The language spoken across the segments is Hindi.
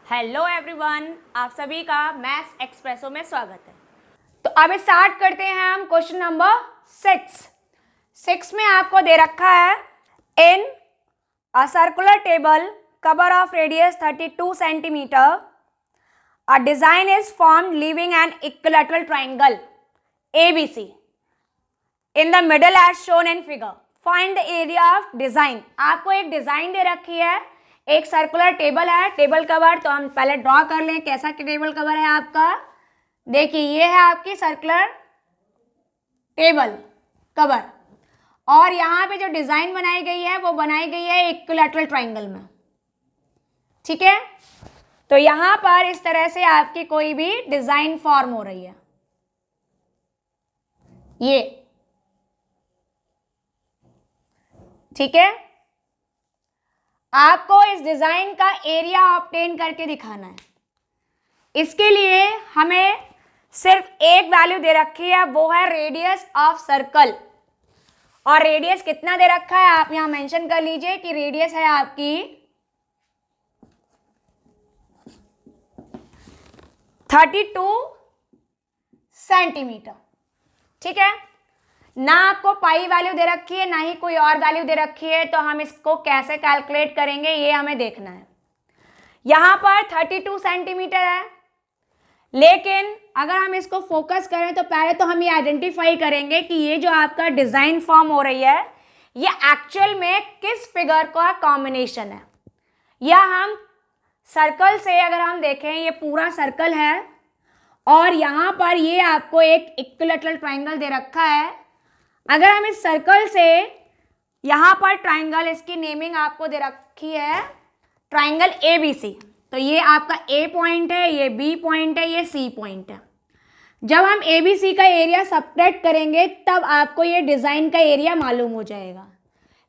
हेलो एवरीवन, आप सभी का मैथ्स एक्सप्रेसो में स्वागत है। तो अब स्टार्ट करते हैं हम क्वेश्चन नंबर 6 में आपको दे रखा है in a circular table cover of radius 32 centimetre a design is formed leaving an equilateral triangle ABC in the middle as shown in figure. Find the area of design. आपको एक डिजाइन दे रखी है, एक सर्कुलर टेबल है, टेबल कवर। तो हम पहले ड्रॉ कर लें कैसा कि टेबल कवर है आपका। देखिए ये है आपकी सर्कुलर टेबल कवर और यहाँ पे जो डिजाइन बनाई गई है वो बनाई गई है इक्विलैटरल ट्राइंगल में। ठीक है, तो यहाँ पर इस तरह से आपकी कोई भी डिजाइन फॉर्म हो रही है। ये ठीक है, आपको इस डिजाइन का एरिया ऑब्टेन करके दिखाना है। इसके लिए हमें सिर्फ एक वैल्यू दे रखी है, वो है रेडियस ऑफ सर्कल। और रेडियस कितना दे रखा है आप यहां मेंशन कर लीजिए कि रेडियस है आपकी 32 सेंटीमीटर। ठीक है, ना आपको पाई वैल्यू दे रखी है ना ही कोई और वैल्यू दे रखी है, तो हम इसको कैसे कैलकुलेट करेंगे ये हमें देखना है। यहां पर 32 सेंटीमीटर है, लेकिन अगर हम इसको फोकस करें तो पहले तो हम ये आइडेंटिफाई करेंगे कि ये जो आपका डिजाइन फॉर्म हो रही है ये एक्चुअल में किस फिगर का कॉम्बिनेशन है। या हम सर्कल से अगर हम देखें, ये पूरा सर्कल है और यहां पर ये आपको एक इक्विलैटरल ट्राइंगल दे रखा है। अगर हम इस सर्कल से यहाँ पर ट्राइंगल, इसकी नेमिंग आपको दे रखी है ट्राइंगल ABC, तो ये आपका A पॉइंट है, ये B पॉइंट है, ये C पॉइंट है। जब हम ABC का एरिया सब्ट्रैक्ट करेंगे तब आपको ये डिज़ाइन का एरिया मालूम हो जाएगा।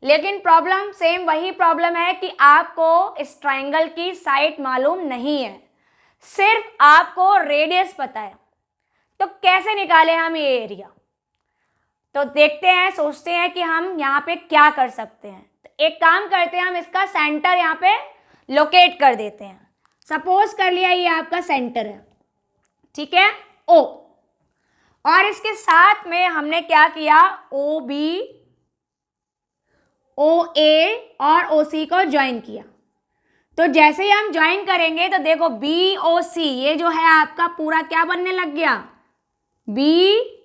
लेकिन प्रॉब्लम सेम वही प्रॉब्लम है कि आपको इस ट्राइंगल की साइड मालूम नहीं है, सिर्फ आपको रेडियस पता है। तो कैसे निकालें हम ये एरिया? तो देखते हैं, सोचते हैं कि हम यहाँ पे क्या कर सकते हैं। तो एक काम करते हैं, हम इसका सेंटर यहाँ पे लोकेट कर देते हैं। सपोज कर लिया ये आपका सेंटर है, ठीक है, O। और इसके साथ में हमने क्या किया, OB, OA और OC को ज्वाइन किया। तो जैसे ही हम ज्वाइन करेंगे तो देखो BOC ये जो है आपका पूरा क्या बनने लग गया, BO,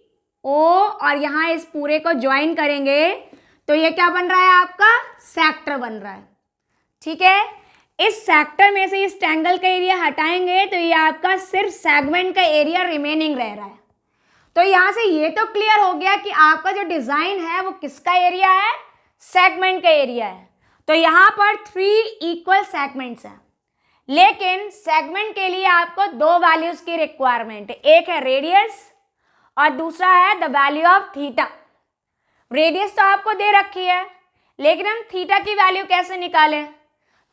और यहाँ इस पूरे को ज्वाइन करेंगे तो ये क्या बन रहा है आपका, सेक्टर बन रहा है। ठीक है, इस सेक्टर में से इस ट्रायंगल का एरिया हटाएंगे तो ये आपका सिर्फ सेगमेंट का एरिया रिमेनिंग रह रहा है। तो यहाँ से ये तो क्लियर हो गया कि आपका जो डिजाइन है वो किसका एरिया है, सेगमेंट का एरिया है। तो यहाँ पर 3 इक्वल सेगमेंट्स हैं, लेकिन सेगमेंट के लिए आपको 2 वैल्यूज की रिक्वायरमेंट है, एक है रेडियस और दूसरा है the value of theta. Radius तो आपको दे रखी है, लेकिन हम थीटा की वैल्यू कैसे निकालें?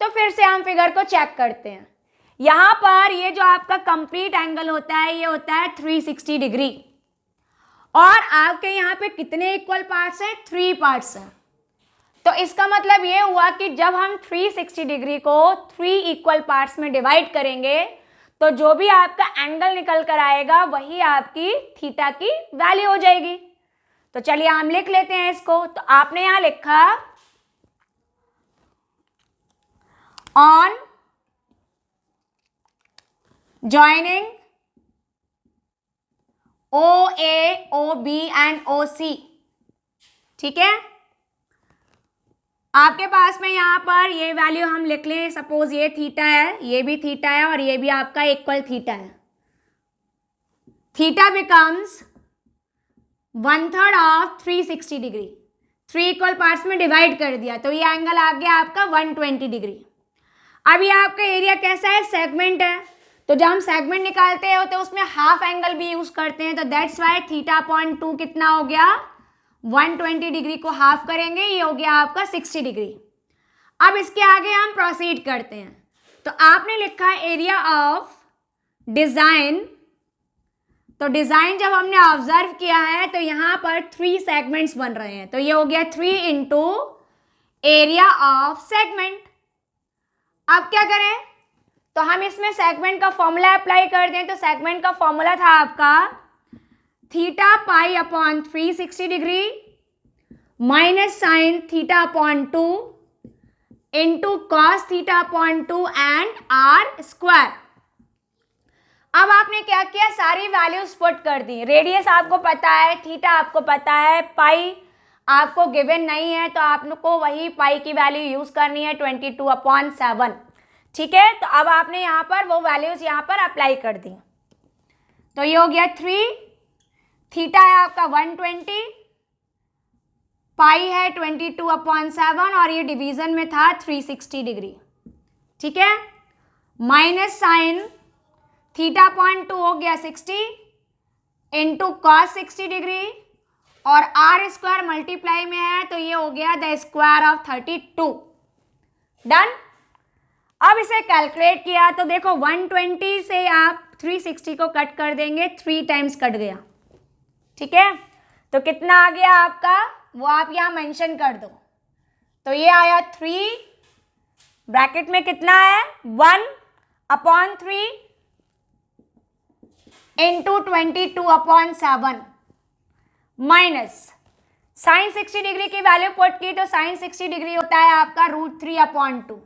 तो फिर से हम फिगर को चेक करते हैं। यहाँ पर ये जो आपका कंप्लीट एंगल होता है ये होता है 360 डिग्री, और आपके यहाँ पे कितने इक्वल पार्ट्स हैं, 3 पार्ट्स हैं। तो इसका मतलब ये हुआ कि जब हम 360 डिग्री को 3 इक्वल पार्ट्स में डिवाइड करेंगे तो जो भी आपका एंगल निकल कर आएगा वही आपकी थीटा की वैल्यू हो जाएगी। तो चलिए हम लिख लेते हैं इसको। तो आपने यहां लिखा on joining OA, OB and OC। ठीक है, आपके पास में यहाँ पर ये वैल्यू हम लिख लें, सपोज ये थीटा है, ये भी थीटा है और ये भी आपका इक्वल थीटा है। Theta becomes 1/3 of 360 degree. 3 equal parts में डिवाइड कर दिया तो ये एंगल आ गया आपका 120 डिग्री। अब ये आपका एरिया कैसा है, सेगमेंट है। तो जब हम सेगमेंट निकालते हो तो उसमें हाफ एंगल भी यूज करते हैं, तो दैट्स वाई θ/2 कितना हो गया, 120 डिग्री को हाफ करेंगे, ये हो गया आपका 60 डिग्री। अब इसके आगे हम प्रोसीड करते हैं। तो आपने लिखा है एरिया ऑफ डिजाइन। तो डिजाइन जब हमने ऑब्जर्व किया है तो यहाँ पर 3 सेगमेंट्स बन रहे हैं, तो ये हो गया 3 इंटू एरिया ऑफ सेगमेंट। अब क्या करें, तो हम इसमें सेगमेंट का फॉर्मूला अप्लाई कर दें। तो सेगमेंट का फॉर्मूला था आपका theta pi upon 360 degree minus sine theta upon 2 into cos theta upon 2 and R square. अब आपने क्या किया, सारी वैल्यूज पुट कर दी। रेडियस आपको पता है, थीटा आपको पता है, पाई आपको गिवन नहीं है, तो आपको वही पाई की वैल्यू यूज करनी है 22/7। ठीक है, तो अब आपने यहाँ पर वो वैल्यूज यहाँ पर अप्लाई कर दी। तो ये हो गया 3, थीटा है आपका 120, पाई है 22/7 और ये डिवीजन में था 360 डिग्री। ठीक है, माइनस साइन थीटा पॉइंट 2 हो गया 60 इंटू कॉस 60 डिग्री और आर स्क्वायर मल्टीप्लाई में है तो ये हो गया द स्क्वायर ऑफ 32। डन। अब इसे कैलकुलेट किया तो देखो 120 से आप 360 को कट कर देंगे, 3 टाइम्स कट गया। ठीक है, तो कितना आ गया आपका वो आप यहाँ मेंशन कर दो। तो ये आया 3 ब्रैकेट में कितना है 1/3 इंटू 22/7 माइनस साइन 60 डिग्री की वैल्यू पुट की तो साइन 60 डिग्री होता है आपका √3/2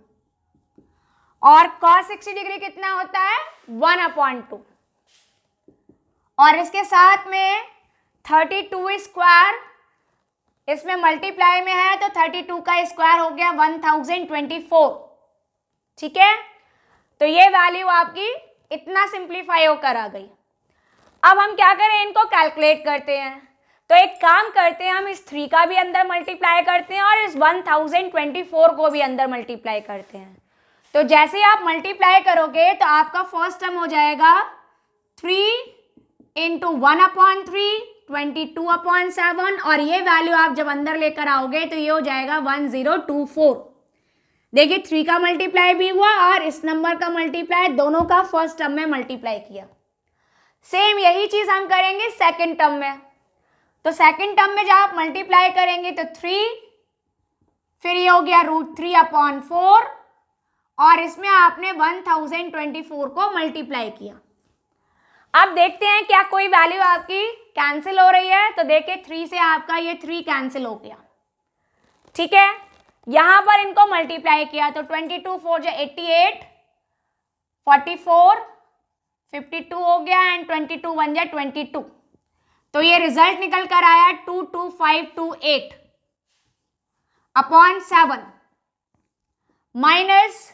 और cos 60 डिग्री कितना होता है 1/2 और इसके साथ में 32 स्क्वायर इसमें मल्टीप्लाई में है तो 32 का स्क्वायर हो गया 1024। ठीक है, तो ये वैल्यू आपकी इतना सिंप्लीफाई होकर आ गई। अब हम क्या करें, इनको कैलकुलेट करते हैं। तो एक काम करते हैं, हम इस 3 का भी अंदर मल्टीप्लाई करते हैं और इस 1024 को भी अंदर मल्टीप्लाई करते हैं। तो जैसे आप मल्टीप्लाई करोगे तो आपका फर्स्ट टर्म हो जाएगा 3 इंटू 1/3 22/7 और ये वैल्यू आप जब अंदर लेकर आओगे तो ये हो जाएगा 1024। देखिए 3 का मल्टीप्लाई भी हुआ और इस नंबर का मल्टीप्लाई, दोनों का फर्स्ट टर्म में मल्टीप्लाई किया। सेम यही चीज हम करेंगे सेकंड टर्म में। तो सेकंड टर्म में जब आप मल्टीप्लाई करेंगे तो 3, फिर ये हो गया √3/4 और इसमें आपने 1024 को मल्टीप्लाई किया। अब देखते हैं क्या कोई वैल्यू आपकी कैंसिल हो रही है। तो देखिए 3 से आपका ये 3 कैंसिल हो गया। ठीक है, यहां पर इनको मल्टीप्लाई किया तो 22 4 जो 88, 44, 52 हो गया एंड 22 1 जा 22। तो ये रिजल्ट निकल कर आया 22528/7 माइनस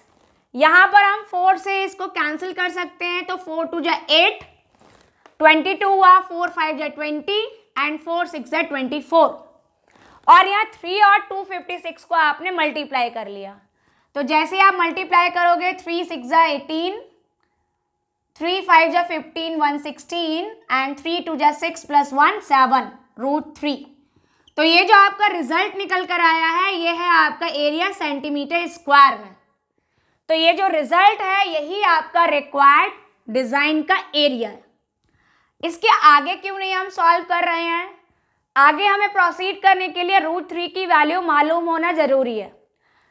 यहां पर हम 4 से इसको कैंसिल कर सकते हैं तो 4 2 जा 8, 22 हुआ, 4 5 जा 20 एंड 4 6 जा 24 और यहाँ 3 और 256 को आपने मल्टीप्लाई कर लिया। तो जैसे आप मल्टीप्लाई करोगे 3 6 जा 18, 3 5 जा 15 116 एंड 3 2 जा 6 + 1 7 √3। तो ये जो आपका रिजल्ट निकल कर आया है ये है आपका एरिया सेंटीमीटर स्क्वायर में। तो ये जो रिजल्ट है यही आपका रिक्वायर्ड डिजाइन का एरिया है। इसके आगे क्यों नहीं हम सॉल्व कर रहे हैं, आगे हमें प्रोसीड करने के लिए √3 की वैल्यू मालूम होना जरूरी है।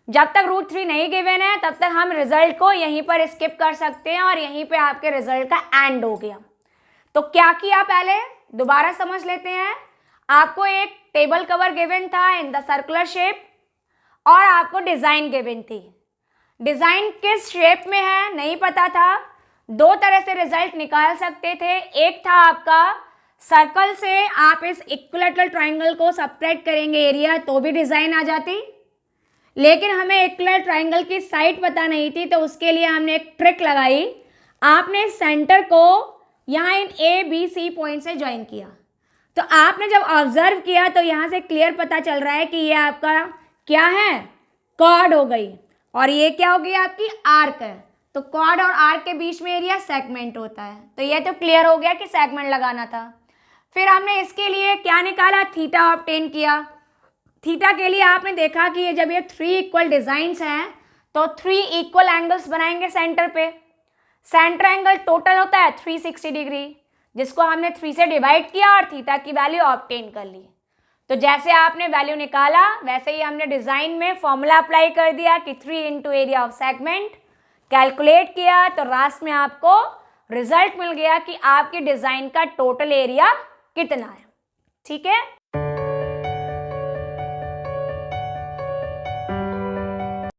जब तक √3 नहीं गिवन है तब तक हम रिजल्ट को यहीं पर स्किप कर सकते हैं और यहीं पे आपके रिजल्ट का एंड हो गया। तो क्या किया, पहले दोबारा समझ लेते हैं। आपको एक टेबल कवर गिवन था इन द सर्कुलर शेप और आपको डिजाइन गिवन थी। डिजाइन किस शेप में है नहीं पता था, 2 तरह से रिजल्ट निकाल सकते थे। एक था आपका सर्कल से आप इस इक्विलैटरल ट्राइंगल को सबट्रैक्ट करेंगे एरिया तो भी डिजाइन आ जाती, लेकिन हमें इक्विलैटरल ट्राइंगल की साइड पता नहीं थी तो उसके लिए हमने एक ट्रिक लगाई। आपने सेंटर को यहाँ इन ABC पॉइंट से ज्वाइन किया। तो आपने जब ऑब्जर्व किया तो यहाँ से क्लियर पता चल रहा है कि ये आपका क्या है, कॉर्ड हो गई और ये क्या हो गई आपकी आर्क है। तो कॉर्ड और आर्क के बीच में एरिया सेगमेंट होता है। तो ये तो क्लियर हो गया कि सेगमेंट लगाना था। फिर हमने इसके लिए क्या निकाला, थीटा ऑब्टेन किया। थीटा के लिए आपने देखा कि ये जब ये 3 इक्वल डिजाइंस हैं तो 3 इक्वल एंगल्स बनाएंगे सेंटर पे। सेंटर एंगल टोटल होता है 360 डिग्री, जिसको हमने 3 से डिवाइड किया और थीटा की वैल्यू ऑब्टेन कर ली। तो जैसे आपने वैल्यू निकाला वैसे ही हमने डिजाइन में फॉर्मूला अप्लाई कर दिया कि 3 into area of segment calculate किया तो लास्ट में आपको रिजल्ट मिल गया कि आपके डिजाइन का टोटल एरिया कितना है। ठीक है।